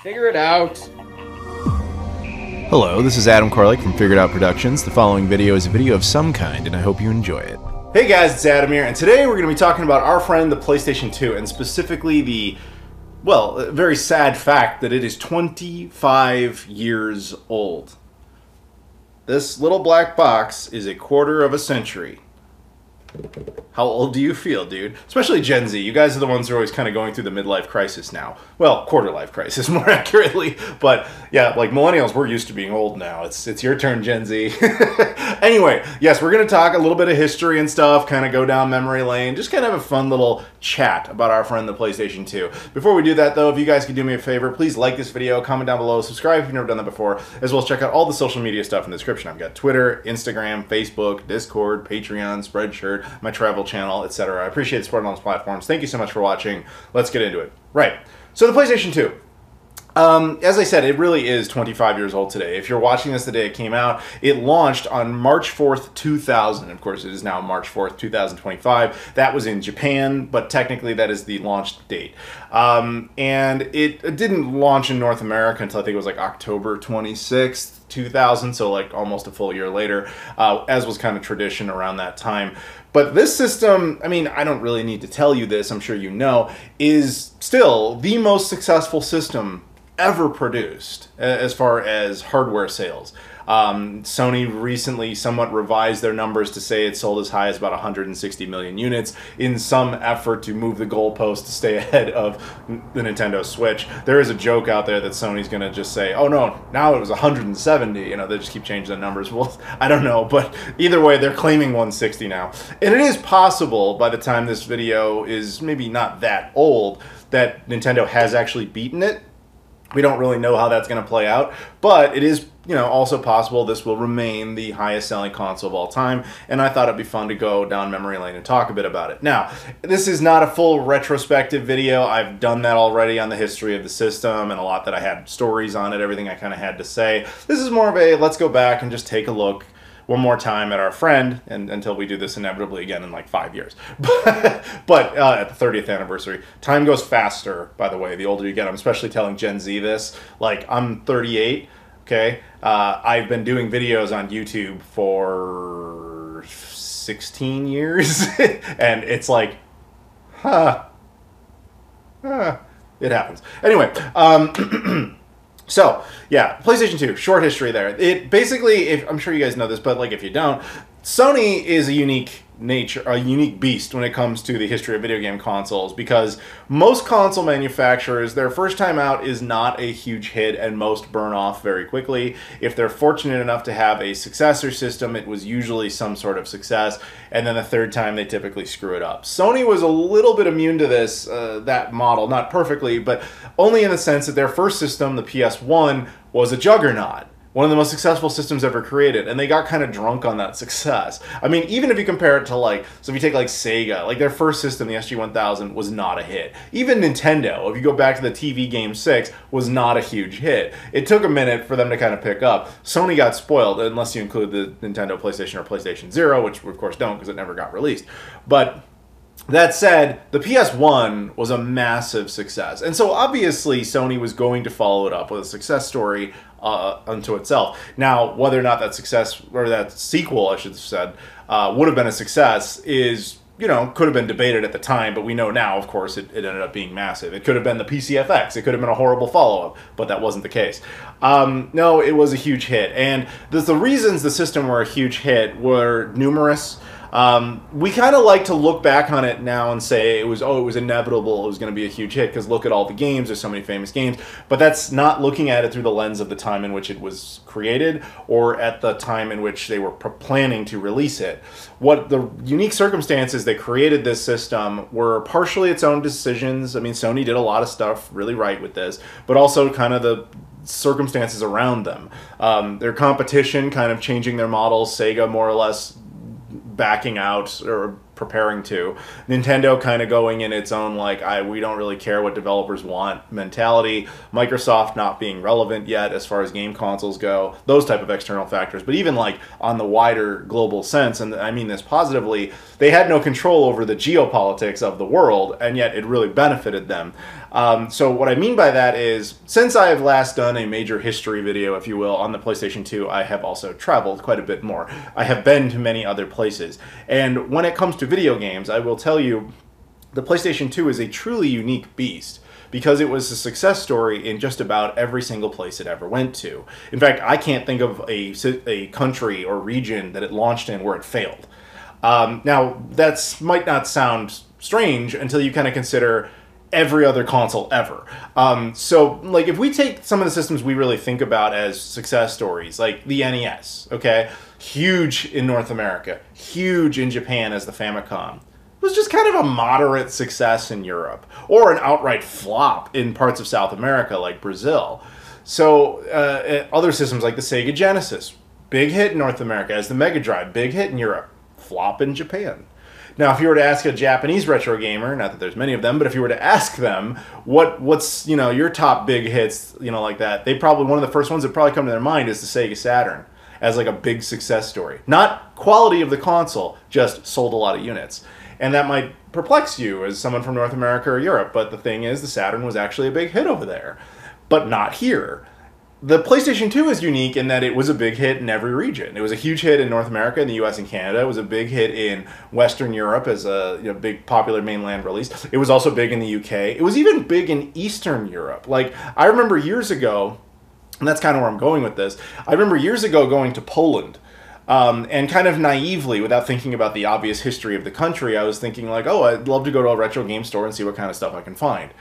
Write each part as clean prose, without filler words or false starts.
Figure it out. Hello, this is Adam Koralik from Figured Out Productions. The following video is a video of some kind, and I hope you enjoy it. Hey guys, it's Adam here, and today we're going to be talking about our friend, the PlayStation 2, and specifically the, well, very sad fact that it is 25 years old. This little black box is a quarter of a century. How old do you feel, dude? Especially Gen Z. You guys are the ones who are always kind of going through the midlife crisis now. Well, quarter-life crisis, more accurately. But yeah, like millennials, we're used to being old now. It's your turn, Gen Z. Anyway, yes, we're going to talk a little bit of history and stuff, kind of go down memory lane, just kind of have a fun little chat about our friend, the PlayStation 2. Before we do that, though, if you guys could do me a favor, please like this video, comment down below, subscribe if you've never done that before, as well as check out all the social media stuff in the description. I've got Twitter, Instagram, Facebook, Discord, Patreon, Spreadshirt, my travel channel, etc. I appreciate the support on those platforms. Thank you so much for watching. Let's get into it. Right. So the PlayStation 2. As I said, it really is 25 years old today. If you're watching this the day it came out, it launched on March 4th, 2000. Of course, it is now March 4th, 2025. That was in Japan, but technically that is the launch date. And it didn't launch in North America until I think it was like October 26th, 2000, so like almost a full year later, as was kind of tradition around that time. But this system, I mean, I don't really need to tell you this, I'm sure you know, is still the most successful system ever produced as far as hardware sales. Sony recently somewhat revised their numbers to say it sold as high as about 160 million units in some effort to move the goalpost to stay ahead of the Nintendo Switch. There is a joke out there that Sony's going to just say, oh no, now it was 170, you know, they just keep changing the numbers. Well, I don't know, but either way, they're claiming 160 now. And it is possible, by the time this video is maybe not that old, that Nintendo has actually beaten it. We don't really know how that's going to play out, but it is, you know, also possible this will remain the highest selling console of all time, and I thought it'd be fun to go down memory lane and talk a bit about it. Now, this is not a full retrospective video. I've done that already on the history of the system and a lot that I had stories on it, everything I kind of had to say. This is more of a let's go back and just take a look one more time at our friend, and until we do this inevitably again in like 5 years. But at the 30th anniversary. Time goes faster, by the way, the older you get. I'm especially telling Gen Z this. Like, I'm 38, okay? I've been doing videos on YouTube for 16 years, and it's like, it happens. Anyway, so, yeah, PlayStation 2, short history there. It basically, I'm sure you guys know this, but like if you don't, Sony is a unique beast when it comes to the history of video game consoles, because most console manufacturers, their first time out is not a huge hit and most burn off very quickly. If they're fortunate enough to have a successor system, it was usually some sort of success, and then the third time they typically screw it up. Sony was a little bit immune to this, that model, not perfectly, but only in the sense that their first system, the PS1, was a juggernaut. One of the most successful systems ever created, and they got kind of drunk on that success. I mean, even if you compare it to like, so if you take like Sega, like their first system, the SG-1000, was not a hit. Even Nintendo, if you go back to the TV Game 6, was not a huge hit. It took a minute for them to kind of pick up. Sony got spoiled, unless you include the Nintendo PlayStation or PlayStation Zero, which we of course don't because it never got released. But that said, the PS1 was a massive success. And so obviously Sony was going to follow it up with a success story unto itself. Now, whether or not that success, or that sequel, I should have said, would have been a success is, you know, could have been debated at the time, but we know now, of course, it ended up being massive. It could have been the PCFX. It could have been a horrible follow-up, but that wasn't the case. No, it was a huge hit. And the reasons the system were a huge hit were numerous. We kind of like to look back on it now and say it was inevitable, it was going to be a huge hit, because look at all the games, there's so many famous games, but that's not looking at it through the lens of the time in which it was created, or at the time in which they were planning to release it. What the unique circumstances that created this system were partially its own decisions. I mean, Sony did a lot of stuff really right with this, but also kind of the circumstances around them. Their competition kind of changing their models, Sega more or less backing out or preparing to. Nintendo kind of going in its own, like, we don't really care what developers want mentality. Microsoft not being relevant yet as far as game consoles go. Those type of external factors. But even, like, on the wider global sense, and I mean this positively, they had no control over the geopolitics of the world, and yet it really benefited them. So what I mean by that is, since I have last done a major history video, if you will, on the PlayStation 2, I have also traveled quite a bit more. I have been to many other places. And when it comes to video games, I will tell you, the PlayStation 2 is a truly unique beast, because it was a success story in just about every single place it ever went to. In fact, I can't think of a country or region that it launched in where it failed. Now, that might not sound strange until you kind of consider every other console ever. So, like, if we take some of the systems we really think about as success stories, like the NES, okay? Huge in North America, huge in Japan as the Famicom. It was just kind of a moderate success in Europe, or an outright flop in parts of South America, like Brazil. So, other systems like the Sega Genesis, big hit in North America as the Mega Drive, big hit in Europe, flop in Japan. Now, if you were to ask a Japanese retro gamer, not that there's many of them, but if you were to ask them what's your top big hits, like that, they probably, one of the first ones that probably come to their mind is the Sega Saturn as like a big success story. Not quality of the console, just sold a lot of units. And that might perplex you as someone from North America or Europe, but the thing is, the Saturn was actually a big hit over there, but not here. The PlayStation 2 is unique in that it was a big hit in every region. It was a huge hit in North America, in the US and Canada. It was a big hit in Western Europe as a big popular mainland release. It was also big in the UK. It was even big in Eastern Europe. Like, I remember years ago, and that's kind of where I'm going with this, I remember years ago going to Poland. And kind of naively, without thinking about the obvious history of the country, I was thinking like, oh, I'd love to go to a retro game store and see what kind of stuff I can find.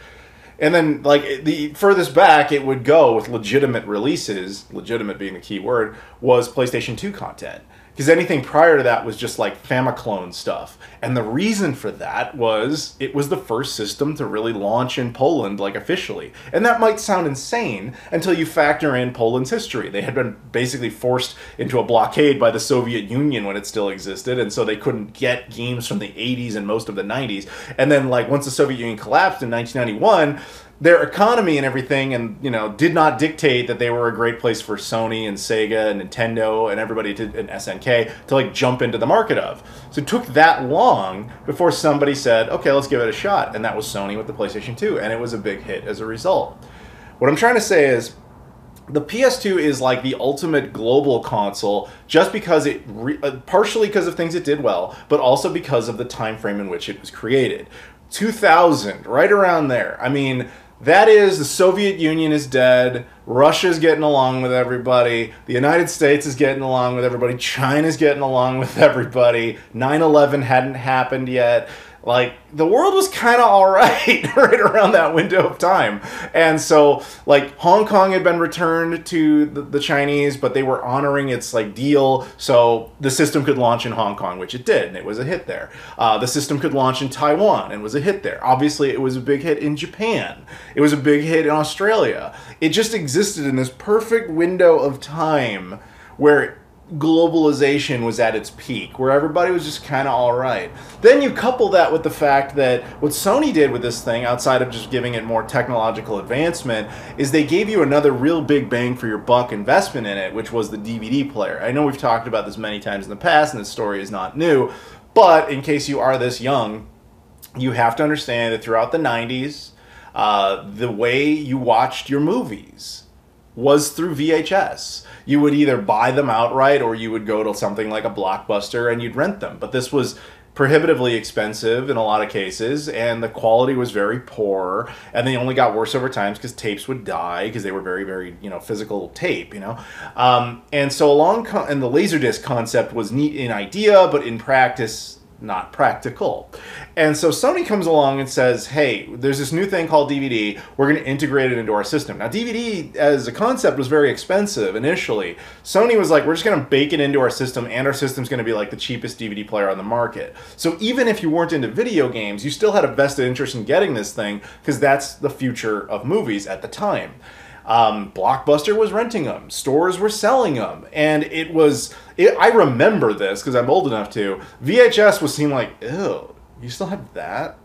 And then, like, the furthest back it would go with legitimate releases, legitimate being the key word, was PlayStation 2 content. Because anything prior to that was just, like, Famiclone stuff. And the reason for that was it was the first system to really launch in Poland, like, officially. And that might sound insane until you factor in Poland's history. They had been basically forced into a blockade by the Soviet Union when it still existed, and so they couldn't get games from the 80s and most of the 90s. And then, like, once the Soviet Union collapsed in 1991... their economy and everything, and did not dictate that they were a great place for Sony and Sega and Nintendo and everybody and SNK to like jump into the market of. So it took that long before somebody said, okay, let's give it a shot, and that was Sony with the PlayStation 2, and it was a big hit as a result. What I'm trying to say is, the PS2 is like the ultimate global console, just because partially because of things it did well, but also because of the time frame in which it was created. 2000, right around there. I mean, that is, the Soviet Union is dead, Russia's getting along with everybody, the United States is getting along with everybody, China's getting along with everybody, 9/11 hadn't happened yet. Like, the world was kind of alright right around that window of time. And so, like, Hong Kong had been returned to the Chinese, but they were honoring its, like, deal, so the system could launch in Hong Kong, which it did, and it was a hit there. The system could launch in Taiwan, and was a hit there. Obviously, it was a big hit in Japan. It was a big hit in Australia. It just existed in this perfect window of time where globalization was at its peak, where everybody was just kind of alright. Then you couple that with the fact that what Sony did with this thing, outside of just giving it more technological advancement, is they gave you another real big bang for your buck investment in it, which was the DVD player. I know we've talked about this many times in the past, and this story is not new, but in case you are this young, you have to understand that throughout the 90s, the way you watched your movies was through VHS. You would either buy them outright, or you would go to something like a Blockbuster and you'd rent them. But this was prohibitively expensive in a lot of cases, and the quality was very poor, and they only got worse over time because tapes would die, because they were very, very, physical tape, and so and the Laserdisc concept was neat in idea, but in practice, not practical. And so Sony comes along and says, hey, there's this new thing called DVD, we're going to integrate it into our system. Now, DVD as a concept was very expensive initially. Sony was like, we're just going to bake it into our system, and our system's going to be like the cheapest DVD player on the market. So even if you weren't into video games, you still had a vested interest in getting this thing, because that's the future of movies at the time. Blockbuster was renting them. Stores were selling them. And I remember this because I'm old enough to. VHS was seen like, ew, you still have that?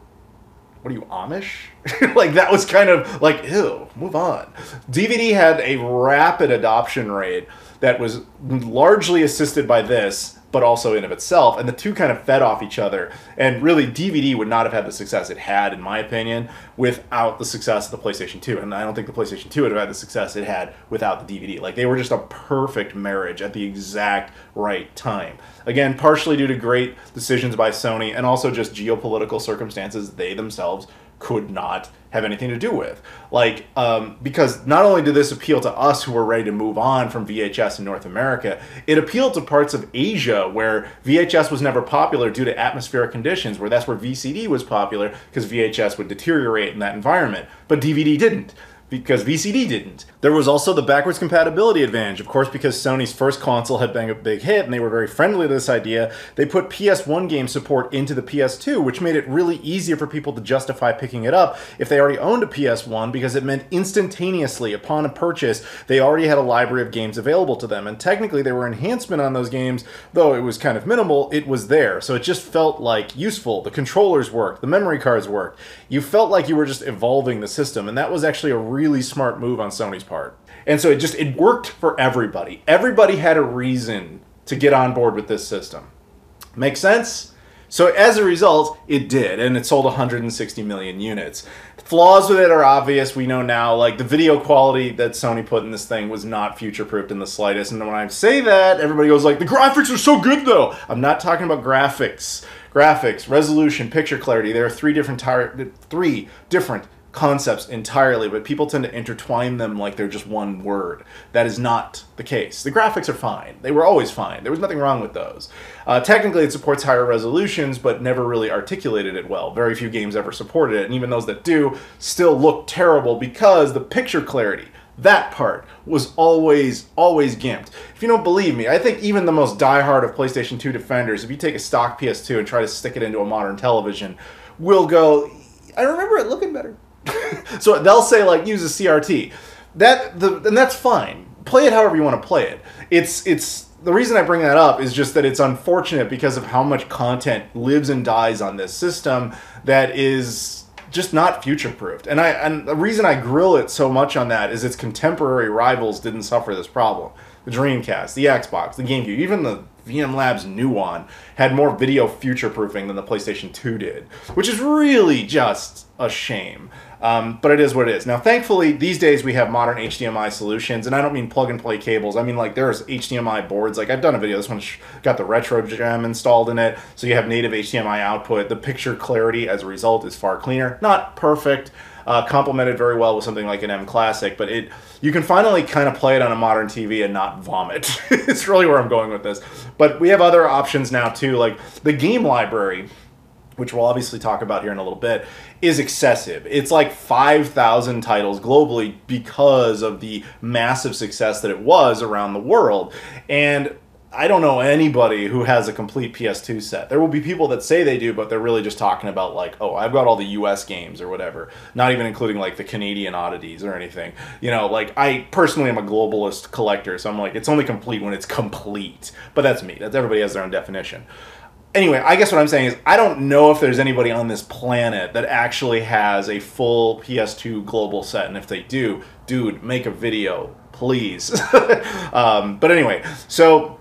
What are you, Amish? Like, that was kind of like, ew, move on. DVD had a rapid adoption rate that was largely assisted by this, but also in of itself, and the two kind of fed off each other. And really, DVD would not have had the success it had, in my opinion, without the success of the PlayStation 2. And I don't think the PlayStation 2 would have had the success it had without the DVD. Like, they were just a perfect marriage at the exact right time. Again, partially due to great decisions by Sony, and also just geopolitical circumstances they themselves could not have anything to do with. Like, because not only did this appeal to us who were ready to move on from VHS in North America, it appealed to parts of Asia where VHS was never popular due to atmospheric conditions, where that's where VCD was popular because VHS would deteriorate in that environment. But DVD didn't, because VCD didn't. There was also the backwards compatibility advantage. Of course, because Sony's first console had been a big hit and they were very friendly to this idea, they put PS1 game support into the PS2, which made it really easier for people to justify picking it up if they already owned a PS1, because it meant instantaneously, upon a purchase, they already had a library of games available to them. And technically, they were enhancement on those games, though it was kind of minimal, it was there. So it just felt like useful. The controllers worked, the memory cards worked. You felt like you were just evolving the system, and that was actually a really smart move on Sony's part. And so it worked for everybody. Everybody had a reason to get on board with this system. Make sense? So as a result, it did, and it sold 160 million units. Flaws with it are obvious. We know now, like, the video quality that Sony put in this thing was not future-proofed in the slightest. And when I say that, everybody goes like, the graphics are so good, though. I'm not talking about graphics. Graphics, resolution, picture clarity. There are three different concepts entirely, but people tend to intertwine them like they're just one word. That is not the case. The graphics are fine. They were always fine. There was nothing wrong with those. Technically, it supports higher resolutions, but never really articulated it well. Very few games ever supported it, and even those that do still look terrible because the picture clarity, that part, was always gimped. If you don't believe me, I think even the most diehard of PlayStation 2 defenders, if you take a stock PS2 and try to stick it into a modern television, will go, I remember it looking better. So they'll say, like, use a CRT. And that's fine. Play it however you want to play it. It's the reason I bring that up is just that it's unfortunate because of how much content lives and dies on this system that is just not future-proofed. And the reason I grill it so much on that is its contemporary rivals didn't suffer this problem. The Dreamcast, the Xbox, the GameCube, even the VM Labs new one had more video future-proofing than the PlayStation 2 did, which is really just a shame. But it is what it is. Now, thankfully, these days we have modern HDMI solutions, and I don't mean plug-and-play cables. I mean, like, there's HDMI boards. Like, I've done a video. This one's got the retro gem installed in it, so you have native HDMI output. The picture clarity, as a result, is far cleaner. Not perfect, complemented very well with something like an M Classic, but you can finally kind of play it on a modern TV and not vomit. It's really where I'm going with this. But we have other options now, too, like the game library, which we'll obviously talk about here in a little bit, is excessive. It's like 5,000 titles globally because of the massive success that it was around the world. And I don't know anybody who has a complete PS2 set. There will be people that say they do, but they're really just talking about, like, oh, I've got all the US games or whatever. Not even including, like, the Canadian oddities or anything. You know, like, I personally am a globalist collector, so I'm like, it's only complete when it's complete. But that's me. Everybody has their own definition. Anyway, I guess what I'm saying is I don't know if there's anybody on this planet that actually has a full PS2 global set, and if they do, dude, make a video, please. But anyway, so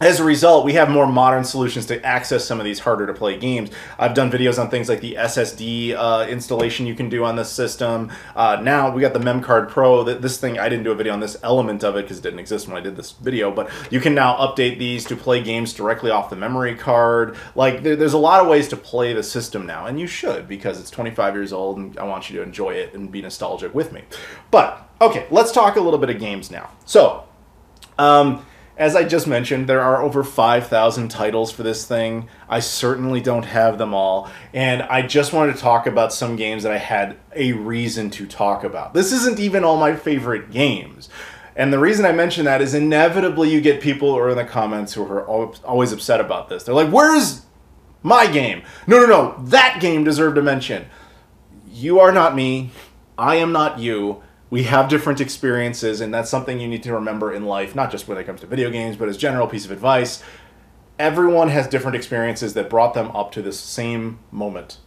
as a result, we have more modern solutions to access some of these harder to play games. I've done videos on things like the SSD installation you can do on this system. Now we got the MemCard Pro. This thing, I didn't do a video on this element of it because it didn't exist when I did this video, but you can now update these to play games directly off the memory card. Like, there's a lot of ways to play the system now, and you should, because it's 25 years old and I want you to enjoy it and be nostalgic with me. But, okay, let's talk a little bit of games now. So, as I just mentioned, there are over 5,000 titles for this thing. I certainly don't have them all, and I just wanted to talk about some games that I had a reason to talk about. This isn't even all my favorite games. And the reason I mention that is inevitably you get people who are in the comments who are always upset about this. They're like, where's my game? No, that game deserved a mention. You are not me. I am not you. We have different experiences, and that's something you need to remember in life, not just when it comes to video games, but as a general piece of advice. Everyone has different experiences that brought them up to this same moment.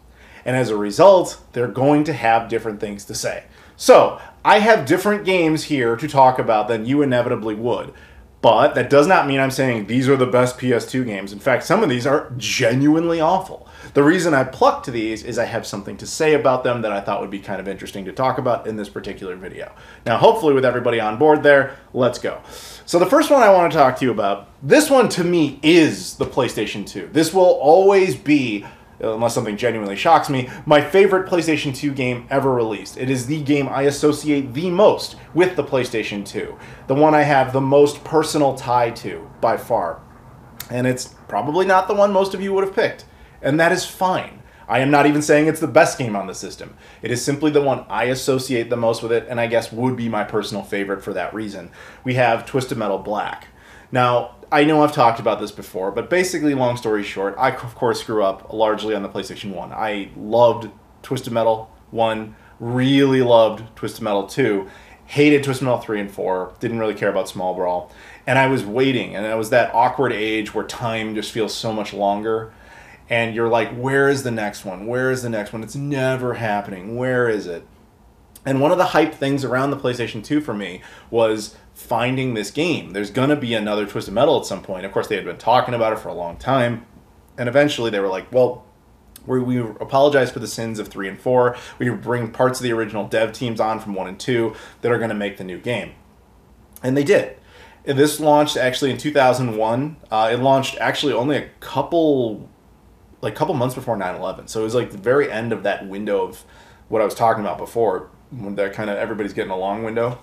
And as a result, they're going to have different things to say. So, I have different games here to talk about than you inevitably would. But that does not mean I'm saying these are the best PS2 games. In fact, some of these are genuinely awful. The reason I plucked these is I have something to say about them that I thought would be kind of interesting to talk about in this particular video. Now, hopefully with everybody on board there, let's go. So the first one I want to talk to you about, this one to me is the PlayStation 2. This will always be, unless something genuinely shocks me, my favorite PlayStation 2 game ever released. It is the game I associate the most with the PlayStation 2. The one I have the most personal tie to, by far. And it's probably not the one most of you would have picked. And that is fine. I am not even saying it's the best game on the system. It is simply the one I associate the most with it, and I guess would be my personal favorite for that reason. We have Twisted Metal Black. Now, I know I've talked about this before, but basically, long story short, I, of course, grew up largely on the PlayStation 1. I loved Twisted Metal 1, really loved Twisted Metal 2, hated Twisted Metal 3 and 4, didn't really care about Small Brawl, and I was waiting, and it was that awkward age where time just feels so much longer, and you're like, where is the next one? Where is the next one? It's never happening. Where is it? And one of the hype things around the PlayStation 2 for me was finding this game. There's going to be another Twisted Metal at some point. Of course, they had been talking about it for a long time. And eventually they were like, well, we apologize for the sins of 3 and 4. We bring parts of the original dev teams on from 1 and 2 that are going to make the new game. And they did. And this launched actually in 2001. It launched actually only a couple months before 9/11. So it was like the very end of that window of what I was talking about before, when that kind of everybody's getting a long window.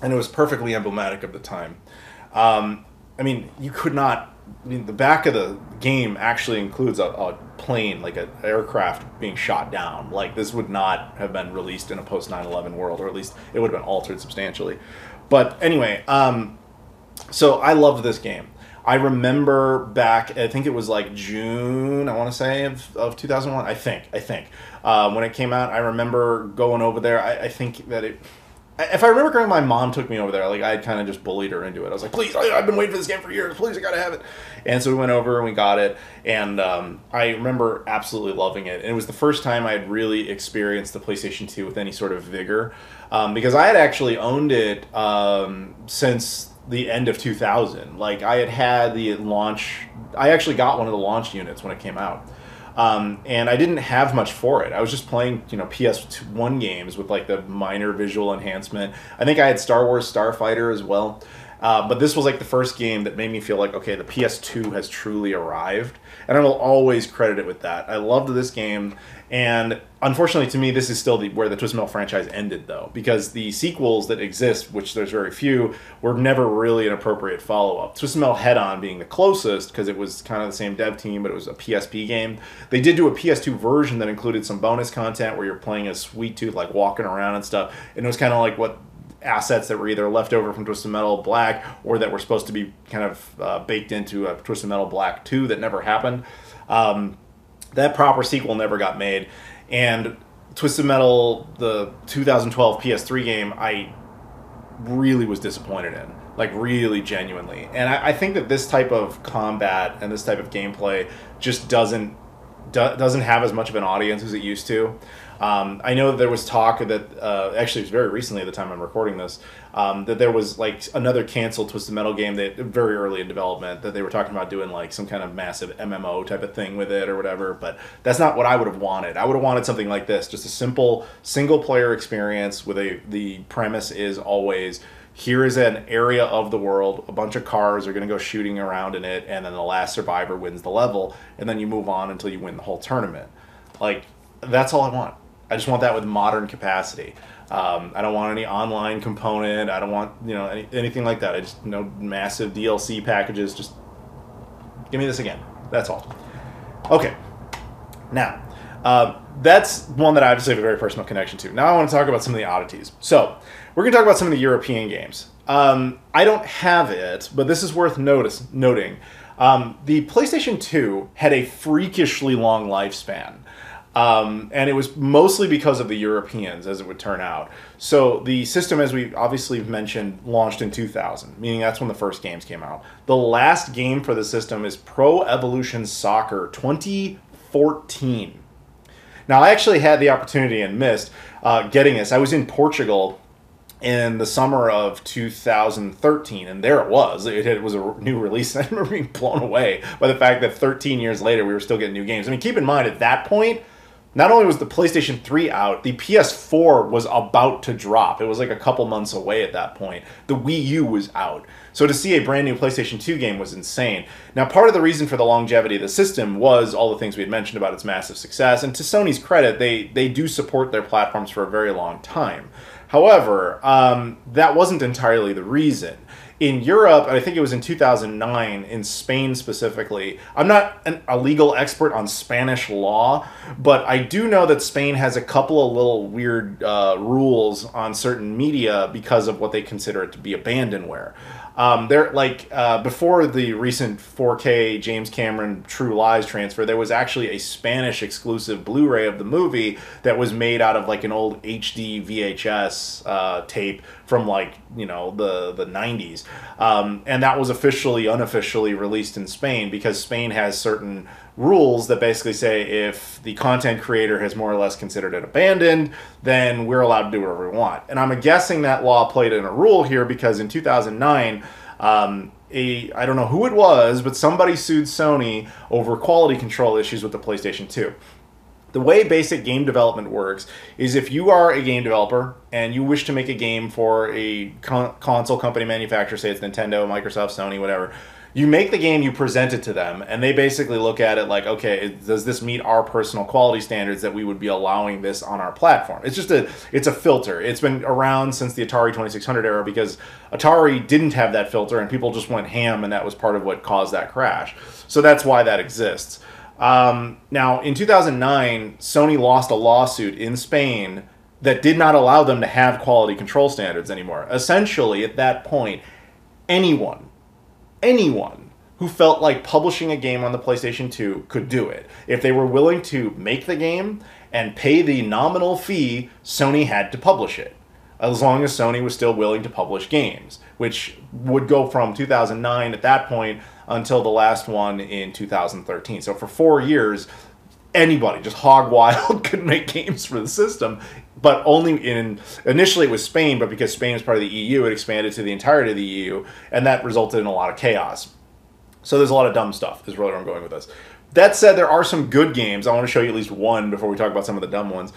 And it was perfectly emblematic of the time. I mean, you could not... I mean, the back of the game actually includes a plane, like an aircraft being shot down. Like, this would not have been released in a post 9/11 world, or at least it would have been altered substantially. But anyway, so I loved this game. I remember back, I think it was like June, I want to say, of 2001, I think. When it came out, I remember going over there. I think that it... If I remember correctly, my mom took me over there. Like, I had kind of just bullied her into it. I was like, please, I've been waiting for this game for years. Please, I gotta have it. And so we went over and we got it. And I remember absolutely loving it. And it was the first time I had really experienced the PlayStation 2 with any sort of vigor. Because I had actually owned it since the end of 2000. Like, I had the launch... I actually got one of the launch units when it came out. And I didn't have much for it. I was just playing, PS1 games with like the minor visual enhancement. I think I had Star Wars Starfighter as well. But this was like the first game that made me feel like, okay, the PS2 has truly arrived. And I will always credit it with that. I loved this game. And unfortunately to me, this is still where the Twisted Metal franchise ended, though. Because the sequels that exist, which there's very few, were never really an appropriate follow-up. Twisted Metal Head-On being the closest, because it was kind of the same dev team, but it was a PSP game. They did do a PS2 version that included some bonus content where you're playing as Sweet Tooth, like walking around and stuff. And it was kind of like what... assets that were either left over from Twisted Metal Black or that were supposed to be kind of baked into a Twisted Metal Black 2 that never happened. That proper sequel never got made. And Twisted Metal, the 2012 PS3 game, I really was disappointed in. Like, really genuinely. And I think that this type of combat and this type of gameplay just doesn't have as much of an audience as it used to. I know that there was talk that, actually it was very recently at the time I'm recording this, that there was like another canceled Twisted Metal game that very early in development that they were talking about doing like some kind of massive MMO type of thing with it or whatever, but that's not what I would have wanted. I would have wanted something like this, just a simple single player experience with the premise is always, here is an area of the world, a bunch of cars are going to go shooting around in it, and then the last survivor wins the level, and then you move on until you win the whole tournament. Like, that's all I want. I just want that with modern capacity. I don't want any online component. I don't want anything like that. I just massive DLC packages. Just give me this again. That's all. Okay. Now, that's one that I obviously have a very personal connection to. Now I want to talk about some of the oddities. So we're going to talk about some of the European games. I don't have it, but this is worth noting. The PlayStation 2 had a freakishly long lifespan. And it was mostly because of the Europeans, as it would turn out. So the system, as we obviously mentioned, launched in 2000, meaning that's when the first games came out. The last game for the system is Pro Evolution Soccer 2014. Now, I actually had the opportunity and missed getting this. I was in Portugal in the summer of 2013, and there it was. It was a new release, and I remember being blown away by the fact that 13 years later, we were still getting new games. I mean, keep in mind, at that point, not only was the PlayStation 3 out, the PS4 was about to drop. It was like a couple months away at that point. The Wii U was out. So to see a brand new PlayStation 2 game was insane. Now, part of the reason for the longevity of the system was all the things we had mentioned about its massive success. And to Sony's credit, they do support their platforms for a very long time. However, that wasn't entirely the reason. In Europe, and I think it was in 2009, in Spain specifically, I'm not a legal expert on Spanish law, but I do know that Spain has a couple of little weird rules on certain media because of what they consider it to be abandonware. They're like, before the recent 4K James Cameron True Lies transfer, there was actually a Spanish exclusive Blu-ray of the movie that was made out of like an old HD VHS tape from like, you know, the 90s. And that was unofficially released in Spain because Spain has certain rules that basically say if the content creator has more or less considered it abandoned, then we're allowed to do whatever we want. And I'm guessing that law played in a role here because in 2009, I don't know who it was, but somebody sued Sony over quality control issues with the PlayStation 2. The way basic game development works is if you are a game developer and you wish to make a game for a console company manufacturer, say it's Nintendo, Microsoft, Sony, whatever, you make the game, you present it to them, and they basically look at it like, okay, does this meet our personal quality standards that we would be allowing this on our platform? It's just it's a filter. It's been around since the Atari 2600 era because Atari didn't have that filter and people just went ham, and that was part of what caused that crash. So that's why that exists. Now, in 2009, Sony lost a lawsuit in Spain that did not allow them to have quality control standards anymore. Essentially, at that point, anyone who felt like publishing a game on the PlayStation 2 could do it. If they were willing to make the game and pay the nominal fee, Sony had to publish it, as long as Sony was still willing to publish games, which would go from 2009 at that point until the last one in 2013. So for 4 years, anybody, just hog wild, could make games for the system, but initially it was Spain, but because Spain is part of the EU, it expanded to the entirety of the EU, and that resulted in a lot of chaos. So there's a lot of dumb stuff, is really where I'm going with this. That said, there are some good games. I want to show you at least one before we talk about some of the dumb ones.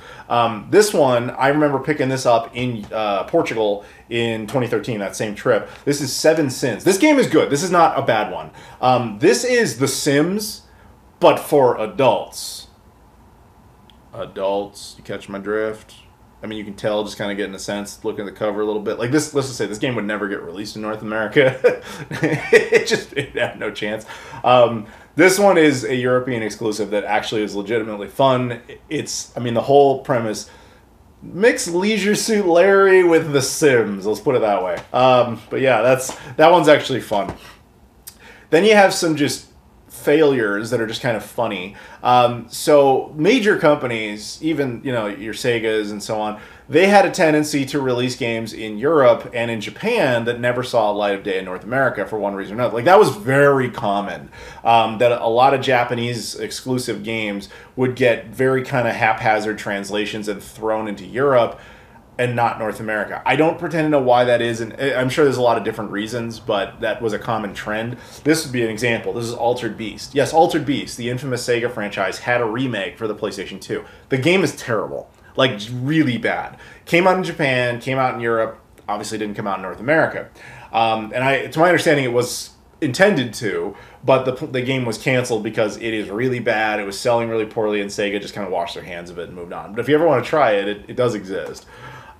This one, I remember picking this up in Portugal in 2013, that same trip. This is Seven Sins. This game is good. This is not a bad one. This is The Sims, but for adults. Adults, you catch my drift? I mean, you can tell, just kind of getting a sense, looking at the cover a little bit. Like this, let's just say this game would never get released in North America. it had no chance. This one is a European exclusive that actually is legitimately fun. I mean, the whole premise, mix Leisure Suit Larry with The Sims. Let's put it that way. But yeah, that one's actually fun. Then you have some just failures that are just kind of funny. So major companies, even, you know, your Segas and so on, they had a tendency to release games in Europe and in Japan that never saw light of day in North America for one reason or another. Like, that was very common, that a lot of Japanese exclusive games would get very kind of haphazard translations and thrown into Europe and not North America. I don't pretend to know why that is, and I'm sure there's a lot of different reasons, but that was a common trend. This would be an example. This is Altered Beast. Yes, Altered Beast, the infamous Sega franchise, had a remake for the PlayStation 2. The game is terrible. Like, really bad. Came out in Japan, came out in Europe, obviously didn't come out in North America. To my understanding, it was intended to, but the game was canceled because it is really bad. It was selling really poorly, and Sega just kind of washed their hands of it and moved on. But if you ever want to try it, it does exist.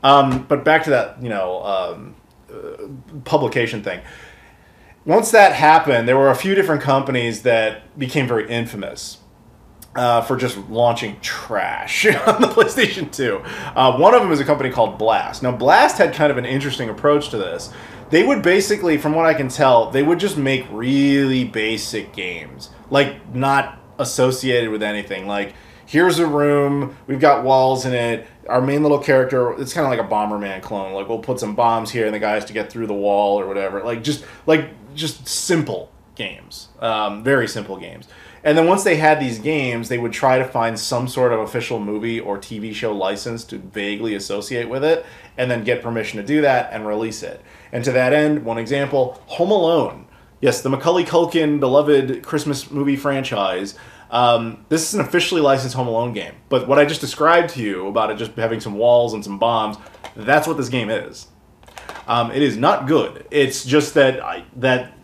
But back to that, publication thing. Once that happened, there were a few different companies that became very infamous for just launching trash on the PlayStation 2. One of them is a company called Blast. Now, Blast had kind of an interesting approach to this. They would basically, from what I can tell, they would just make really basic games, like not associated with anything. Like, here's a room, we've got walls in it. Our main little character, it's kind of like a Bomberman clone. Like, we'll put some bombs here, and the guy has to get through the wall or whatever. Just simple games, very simple games. And then once they had these games, they would try to find some sort of official movie or TV show license to vaguely associate with it, and then get permission to do that and release it. And to that end, one example, Home Alone. Yes, the Macaulay Culkin beloved Christmas movie franchise. This is an officially licensed Home Alone game. But what I just described to you about it just having some walls and some bombs, that's what this game is. It is not good. It's just that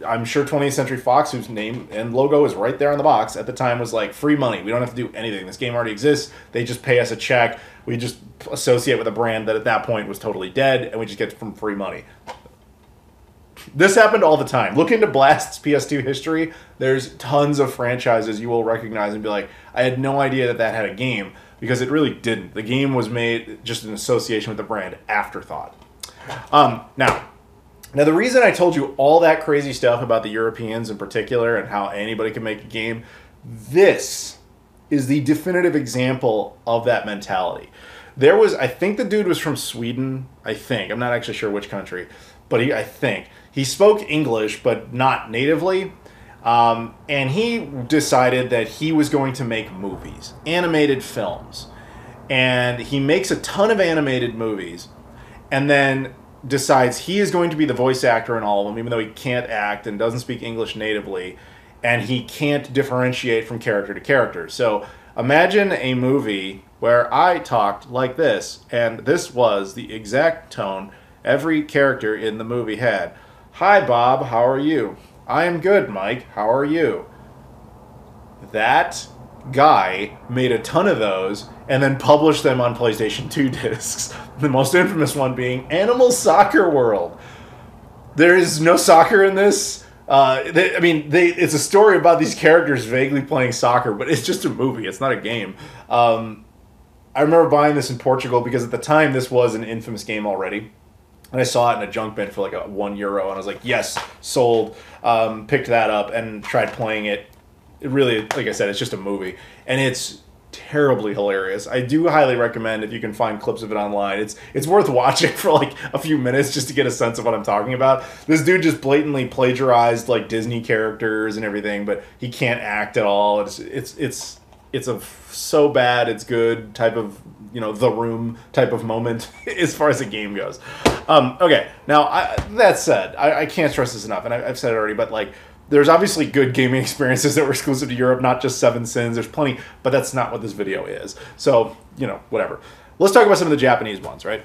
I'm sure 20th Century Fox, whose name and logo is right there on the box, at the time was like, free money. We don't have to do anything. This game already exists. They just pay us a check. We just associate with a brand that at that point was totally dead, and we just get from free money. This happened all the time. Look into Blast's PS2 history. There's tons of franchises you will recognize and be like, I had no idea that that had a game, because it really didn't. The game was made just in association with the brand, afterthought. Now, the reason I told you all that crazy stuff about the Europeans in particular and how anybody can make a game, this is the definitive example of that mentality. There was, I think the dude was from Sweden, I think. I'm not actually sure which country, but I think. He spoke English, but not natively. And he decided that he was going to make movies, animated films. And he makes a ton of animated movies, and then decides he is going to be the voice actor in all of them, even though he can't act and doesn't speak English natively, and he can't differentiate from character to character. So imagine a movie where I talked like this, and this was the exact tone every character in the movie had. Hi, Bob, how are you? I am good, Mike, how are you? That guy made a ton of those and then published them on PlayStation 2 discs. The most infamous one being Animal Soccer World. There is no soccer in this. It's a story about these characters vaguely playing soccer, but it's just a movie. It's not a game. I remember buying this in Portugal because at the time this was an infamous game already. And I saw it in a junk bin for like €1, and I was like, yes, sold. Picked that up and tried playing it. It really, like I said, it's just a movie. And it's terribly hilarious. I do highly recommend, if you can find clips of it online, it's worth watching for like a few minutes just to get a sense of what I'm talking about. This dude just blatantly plagiarized like Disney characters and everything, but he can't act at all. It's a so bad it's good type of, The Room type of moment as far as the game goes. Okay, now that said, I can't stress this enough, and I've said it already, but like, there's obviously good gaming experiences that were exclusive to Europe, not just Seven Sins. There's plenty, but that's not what this video is. So, whatever. Let's talk about some of the Japanese ones, right?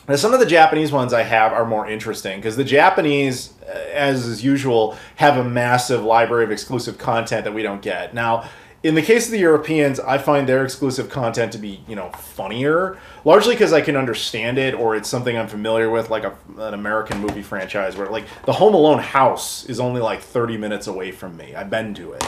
Now, some of the Japanese ones I have are more interesting because the Japanese, as is usual, have a massive library of exclusive content that we don't get. Now, in the case of the Europeans, I find their exclusive content to be, funnier, largely because I can understand it, or it's something I'm familiar with, like an American movie franchise where, like, the Home Alone house is only like 30 minutes away from me. I've been to it,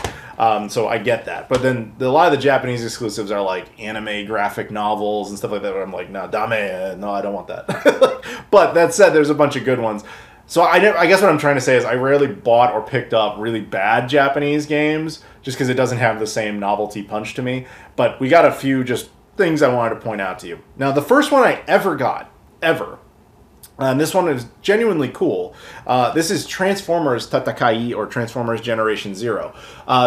so I get that. But then a lot of the Japanese exclusives are like anime graphic novels and stuff like that, where I'm like, no, dame, no, I don't want that. But that said, there's a bunch of good ones. So I guess what I'm trying to say is I rarely bought or picked up really bad Japanese games just because it doesn't have the same novelty punch to me. But we got a few just things I wanted to point out to you. Now, the first one I ever got, and this one is genuinely cool. This is Transformers Tatakai, or Transformers Generation Zero.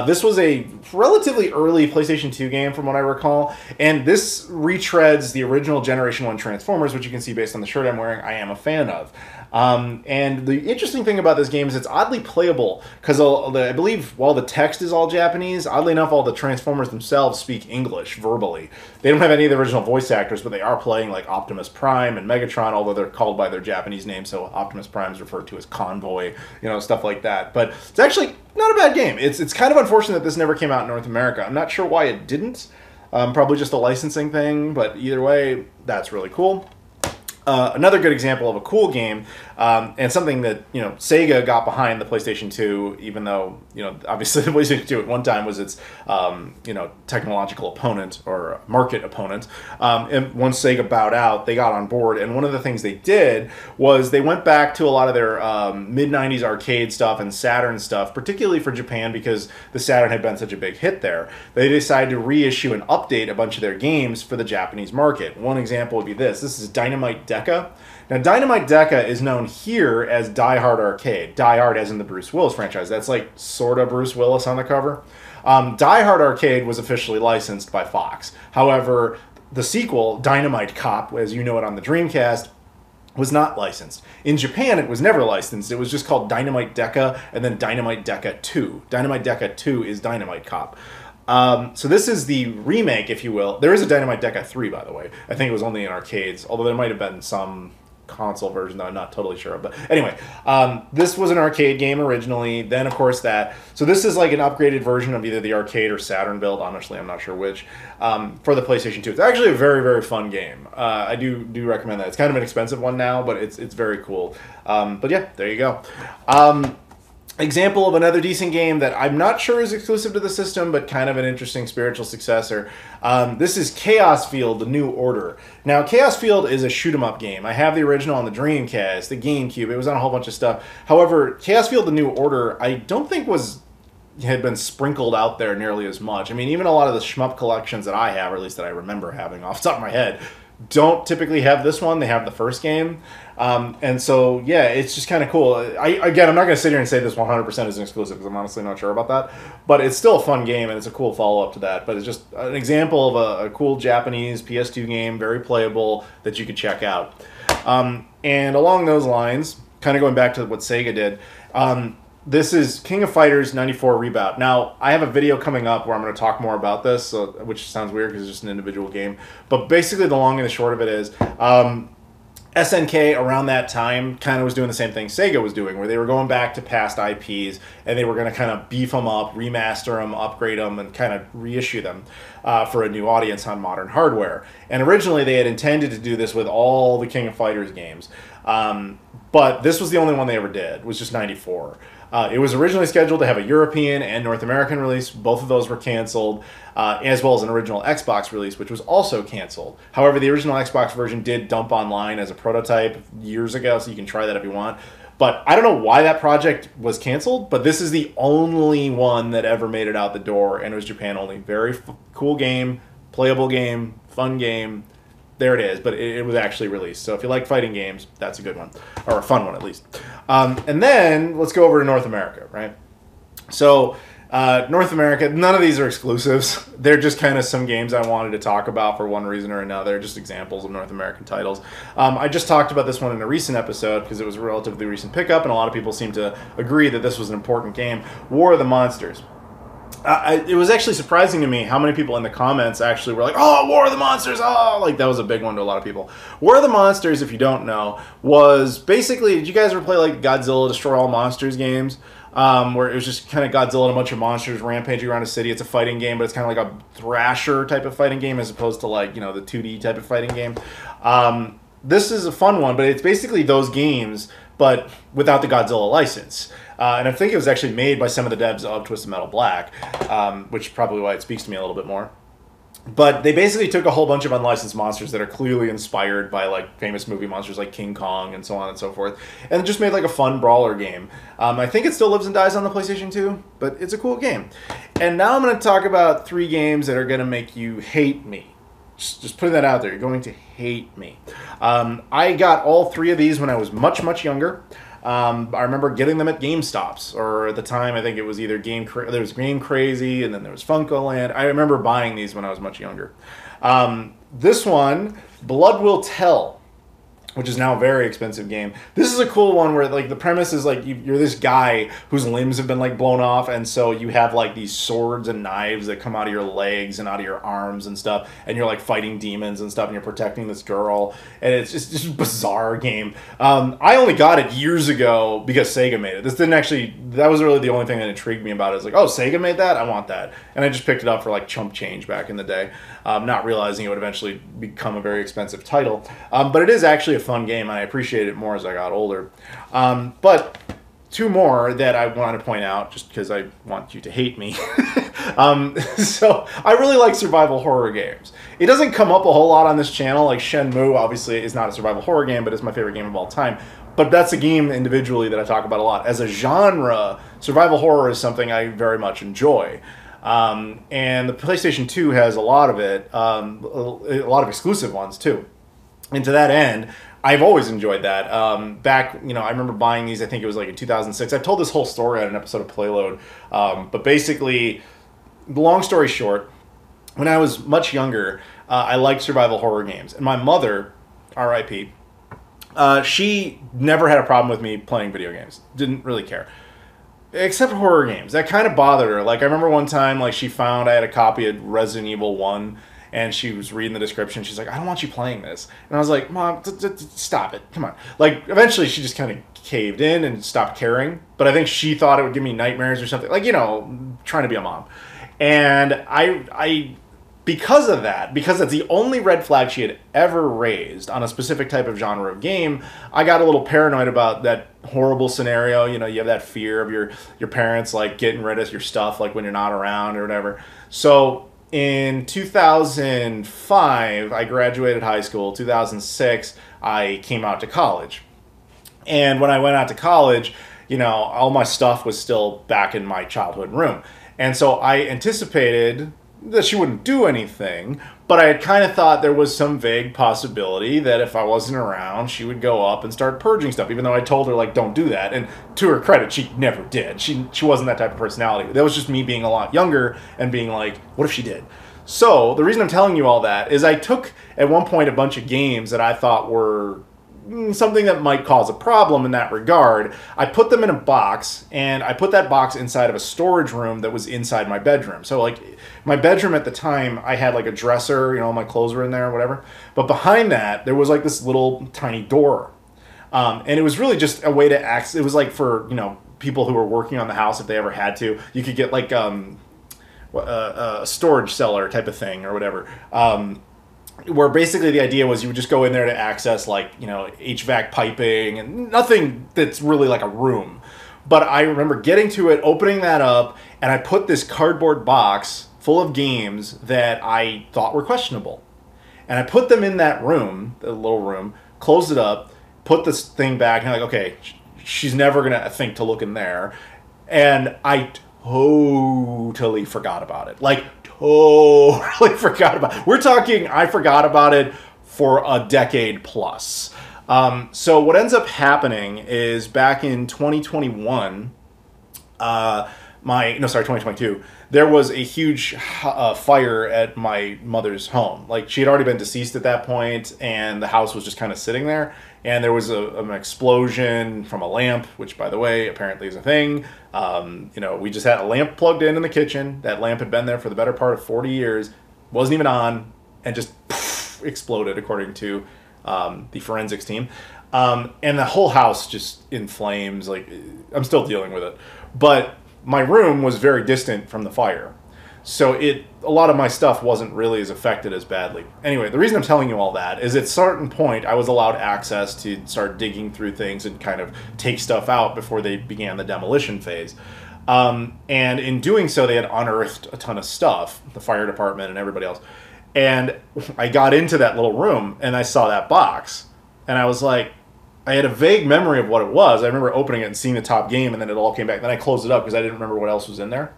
This was a relatively early PlayStation 2 game from what I recall, and this retreads the original Generation 1 Transformers, which you can see based on the shirt I'm wearing, I am a fan of. And the interesting thing about this game is it's oddly playable, because I believe while the text is all Japanese, oddly enough all the Transformers themselves speak English verbally. They don't have any of the original voice actors, but they are playing like Optimus Prime and Megatron, although they're called by their Japanese name, so Optimus Prime is referred to as Convoy, stuff like that. But it's actually not a bad game. It's kind of unfortunate that this never came out in North America. I'm not sure why it didn't. Probably just a licensing thing, but either way, that's really cool. Another good example of a cool game, and something that, you know, Sega got behind the PlayStation 2, even though, you know, obviously the PlayStation 2 at one time was its, you know, technological opponent or market opponent. And once Sega bowed out, they got on board. And one of the things they did was they went back to a lot of their mid-90s arcade stuff and Saturn stuff, particularly for Japan because the Saturn had been such a big hit there. They decided to reissue and update a bunch of their games for the Japanese market. One example would be this. This is Dynamite Decca. Now, Dynamite Decca is known here as Die Hard Arcade. Die Hard as in the Bruce Willis franchise. That's like sort of Bruce Willis on the cover. Die Hard Arcade was officially licensed by Fox. However, the sequel, Dynamite Cop, as you know it on the Dreamcast, was not licensed. In Japan, it was never licensed. It was just called Dynamite Decca and then Dynamite Decca 2. Dynamite Decca 2 is Dynamite Cop. So this is the remake, if you will. There is a Dynamite Decca 3, by the way. I think it was only in arcades, although there might have been some console version that I'm not totally sure of. But anyway, this was an arcade game originally. Then, of course, that. So this is like an upgraded version of either the arcade or Saturn build. Honestly, I'm not sure which. For the PlayStation 2. It's actually a very, very fun game. I do recommend that. It's kind of an expensive one now, but it's very cool. But yeah, there you go. Example of another decent game that I'm not sure is exclusive to the system, but kind of an interesting spiritual successor. This is Chaos Field: The New Order. Now, Chaos Field is a shoot-'em-up game. I have the original on the Dreamcast, the GameCube. It was on a whole bunch of stuff. However, Chaos Field: The New Order, I don't think had been sprinkled out there nearly as much. I mean, even a lot of the shmup collections that I have, or at least that I remember having off the top of my head, don't typically have this one. They have the first game. And so, yeah, it's just kind of cool. Again, I'm not going to sit here and say this 100% is an exclusive because I'm honestly not sure about that. But it's still a fun game, and it's a cool follow-up to that. But it's just an example of a cool Japanese PS2 game, very playable, that you could check out. And along those lines, kind of going back to what Sega did, this is King of Fighters 94 Reboot. Now, I have a video coming up where I'm going to talk more about this, which sounds weird because it's just an individual game. But basically, the long and the short of it is, SNK around that time kind of was doing the same thing Sega was doing, where they were going back to past IPs, and they were going to kind of beef them up, remaster them, upgrade them, and kind of reissue them for a new audience on modern hardware. And originally, they had intended to do this with all the King of Fighters games. But this was the only one they ever did, was just 94. It was originally scheduled to have a European and North American release. Both of those were canceled, as well as an original Xbox release, which was also canceled. However, the original Xbox version did dump online as a prototype years ago, so you can try that if you want. But I don't know why that project was canceled, but this is the only one that ever made it out the door, and it was Japan only. Very cool game, playable game, fun game. There it is, but it was actually released. So if you like fighting games, that's a good one, or a fun one at least. And then let's go over to North America, right? So North America, none of these are exclusives. They're just kind of some games I wanted to talk about for one reason or another, just examples of North American titles. I just talked about this one in a recent episode because it was a relatively recent pickup, and a lot of people seem to agree that this was an important game. War of the Monsters. It was actually surprising to me how many people in the comments actually were like, oh, War of the Monsters, oh, like that was a big one to a lot of people. War of the Monsters, if you don't know, was basically, did you guys ever play like Godzilla Destroy All Monsters games? Where it was just kind of Godzilla and a bunch of monsters rampaging around a city. It's a fighting game, but it's kind of like a Thrasher type of fighting game as opposed to like, you know, the 2D type of fighting game. This is a fun one, but it's basically those games, but without the Godzilla license. And I think it was actually made by some of the devs of Twisted Metal Black, which is probably why it speaks to me a little bit more. But they basically took a whole bunch of unlicensed monsters that are clearly inspired by like famous movie monsters like King Kong and so on and so forth, and just made like a fun brawler game. I think it still lives and dies on the PlayStation 2, but it's a cool game. And now I'm going to talk about 3 games that are going to make you hate me. Just putting that out there. You're going to hate me. I got all 3 of these when I was much, much younger. I remember getting them at GameStops, or at the time I think it was either there was Game Crazy, and then there was Funko Land. I remember buying these when I was much younger. This one, Blood Will Tell, which is now a very expensive game. This is a cool one where like the premise is like you're this guy whose limbs have been like blown off, and so you have like these swords and knives that come out of your legs and out of your arms and stuff, and you're like fighting demons and stuff, and you're protecting this girl, and it's just a bizarre game. I only got it years ago because Sega made it. This didn't actually, that was really the only thing that intrigued me about it. It's like, oh, Sega made that? I want that. And I just picked it up for like chump change back in the day, not realizing it would eventually become a very expensive title. But it is actually a fun game, and I appreciated it more as I got older. But two more that I want to point out, just because I want you to hate me. So I really like survival horror games. It doesn't come up a whole lot on this channel. Like Shenmue, obviously, is not a survival horror game, but it's my favorite game of all time. But that's a game individually that I talk about a lot. As a genre, survival horror is something I very much enjoy. And the PlayStation 2 has a lot of it, a lot of exclusive ones too. And to that end, I've always enjoyed that. Back, I remember buying these, I think it was like in 2006. I've told this whole story on an episode of Playload. But basically, long story short, when I was much younger, I liked survival horror games. And my mother, R.I.P., she never had a problem with me playing video games. Didn't really care. Except horror games. That kind of bothered her. Like, I remember one time, like, she found I had a copy of Resident Evil 1, and she was reading the description. She's like, I don't want you playing this. And I was like, Mom, stop it. Come on. Like, eventually she just kind of caved in and stopped caring. But I think she thought it would give me nightmares or something. Like, trying to be a mom. And I because of that, because that's the only red flag she had ever raised on a specific type of genre of game, I got a little paranoid about that horrible scenario. You have that fear of your parents, like, getting rid of your stuff, like, when you're not around or whatever. So in 2005, I graduated high school. 2006, I came out to college. And when I went out to college, all my stuff was still back in my childhood room. And so I anticipated that she wouldn't do anything, but I had kind of thought there was some vague possibility that if I wasn't around, she would go up and start purging stuff, even though I told her, like, don't do that. And to her credit, she never did. She wasn't that type of personality. That was just me being a lot younger and being like, what if she did? So the reason I'm telling you all that is I took, at one point, a bunch of games that I thought were something that might cause a problem in that regard. I put them in a box, and I put that box inside of a storage room that was inside my bedroom. So, like, my bedroom at the time, I had like a dresser, my clothes were in there or whatever. But behind that, there was like this little tiny door. And it was really just a way to access. It was like for, people who were working on the house, if they ever had to. You could get like a storage cellar type of thing or whatever. Where basically the idea was you would just go in there to access, like, HVAC piping and nothing that's really like a room. But I remember getting to it, opening that up, and I put this cardboard box full of games that I thought were questionable. And I put them in that room, the little room, closed it up, put this thing back, and I'm like, okay, she's never going to think to look in there. And I totally forgot about it. Like, totally forgot about it. We're talking, I forgot about it for a decade plus. So what ends up happening is back in 2021, 2022, there was a huge fire at my mother's home. Like, she had already been deceased at that point, and the house was just kind of sitting there. And there was an explosion from a lamp, which, by the way, apparently is a thing. We just had a lamp plugged in the kitchen. That lamp had been there for the better part of 40 years, wasn't even on, and just exploded, according to the forensics team. And the whole house just in flames. Like, I'm still dealing with it. But my room was very distant from the fire. So a lot of my stuff wasn't really as affected as badly. Anyway, the reason I'm telling you all that is at a certain point I was allowed access to start digging through things and kind of take stuff out before they began the demolition phase. And in doing so, they had unearthed a ton of stuff, the fire department and everybody else. And I got into that little room and I saw that box. And I was like, I had a vague memory of what it was. I remember opening it and seeing the top game, and then it all came back. Then I closed it up because I didn't remember what else was in there.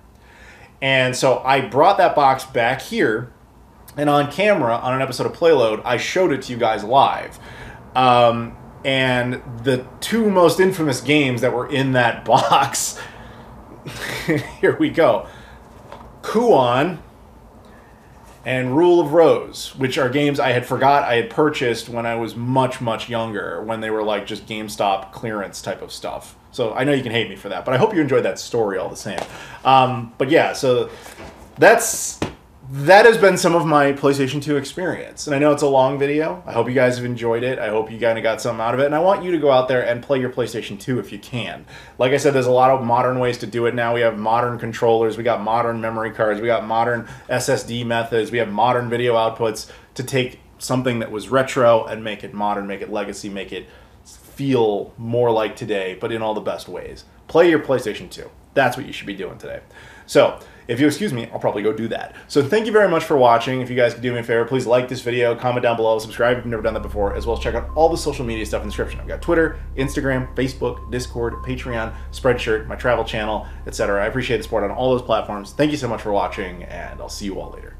And so I brought that box back here, and on camera, on an episode of Playload, I showed it to you guys live. And the two most infamous games that were in that box, here we go. Kuon and Rule of Rose, which are games I had forgot I had purchased when I was much, much younger, when they were like just GameStop clearance type of stuff. So I know you can hate me for that, but I hope you enjoyed that story all the same. But yeah, so that has been some of my PlayStation 2 experience. And I know it's a long video. I hope you guys have enjoyed it. I hope you kind of got something out of it. And I want you to go out there and play your PlayStation 2 if you can. Like I said, there's a lot of modern ways to do it now. We have modern controllers. We got modern memory cards. We got modern SSD methods. We have modern video outputs to take something that was retro and make it modern, make it legacy, make it feel more like today, but in all the best ways. Play your PlayStation 2. That's what you should be doing today. So, if you excuse me, I'll probably go do that. So thank you very much for watching. If you guys could do me a favor, please like this video, comment down below, subscribe if you've never done that before, as well as check out all the social media stuff in the description. I've got Twitter, Instagram, Facebook, Discord, Patreon, Spreadshirt, my travel channel, etc. I appreciate the support on all those platforms. Thank you so much for watching, and I'll see you all later.